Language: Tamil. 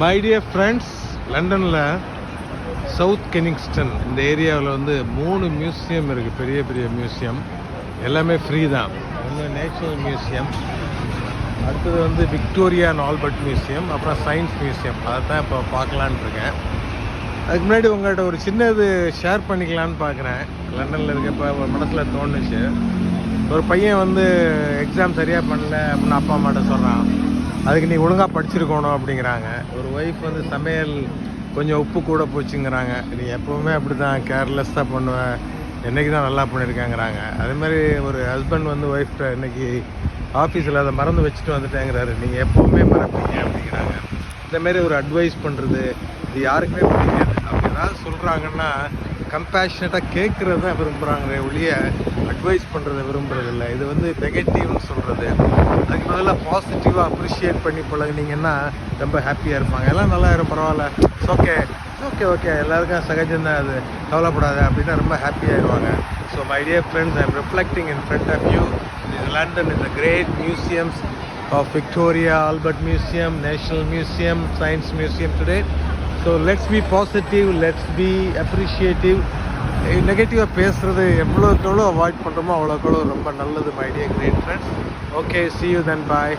மை டியர் ஃப்ரெண்ட்ஸ், லண்டனில் சவுத் கெனிங்ஸ்டன் இந்த ஏரியாவில் வந்து 3 மியூசியம் இருக்குது. பெரிய பெரிய மியூசியம், எல்லாமே ஃப்ரீ தான். ஒன்று நேச்சுரல் மியூசியம், அடுத்தது வந்து விக்டோரியா அண்ட் ஆல்பர்ட் மியூசியம், அப்புறம் சயின்ஸ் மியூசியம். அதை தான் இப்போ பார்க்கலான் இருக்கேன். அதுக்கு முன்னாடி உங்கள்கிட்ட ஒரு சின்ன இது ஷேர் பண்ணிக்கலான்னு பார்க்குறேன். லண்டனில் இருக்கப்போ ஒரு மனசில் தோணுச்சு. ஒரு பையன் வந்து எக்ஸாம் சரியாக பண்ணல அப்படின்னு அப்பா அம்மாட்ட சொல்கிறான். அதுக்கு நீ ஒழுங்காக படிச்சிருக்கணும் அப்படிங்கிறாங்க. ஒரு ஒய்ஃப் வந்து சமையல் கொஞ்சம் உப்பு கூட போச்சுங்கிறாங்க. நீ எப்போவுமே அப்படி தான் கேர்லெஸ்ஸாக பண்ணுவேன், என்றைக்கு தான் நல்லா பண்ணியிருக்காங்கிறாங்க. அதேமாதிரி ஒரு ஹஸ்பண்ட் வந்து ஒய்ஃப்ட்ட இன்றைக்கி ஆஃபீஸில் அதை மறந்து வச்சுட்டு வந்துட்டேங்கிறாரு. நீங்கள் எப்போவுமே மறப்பீங்க அப்படிங்கிறாங்க. இந்தமாரி ஒரு அட்வைஸ் பண்ணுறது இது யாருக்குமே பிடிக்காது. அப்படி ஏதாவது சொல்கிறாங்கன்னா கம்பேஷனட்டாக கேட்குறது தான் விரும்புகிறாங்களே ஒழிய அட்வைஸ் பண்ணுறதை விரும்புகிறதில்ல. இது வந்து நெகட்டிவ்னு சொல்கிறது. அதுக்கு பதிலாக பாசிட்டிவாக அப்ரிஷியேட் பண்ணி பழகுனீங்கன்னா ரொம்ப ஹாப்பியாக இருப்பாங்க. எல்லாம் நல்லா இருக்கும், பரவாயில்ல, ஓகே ஓகே ஓகே, எல்லாருக்கும் சகஜம்தான், அது கவலைப்படாத அப்படின்னா ரொம்ப ஹாப்பியாகிடுவாங்க. So my dear friends, I am reflecting in front of you. London is a great museums of Victoria, Albert Museum, National Museum, Science Museum today. So let's be positive, let's be appreciative. நெகட்டிவாக பேசுகிறது எவ்வளோக்கு எவ்வளோ அவாய்ட் பண்ணுறோமோ அவ்வளோக்கு எவ்வளோ ரொம்ப நல்லது. My dear great friends. Okay, see you then, bye.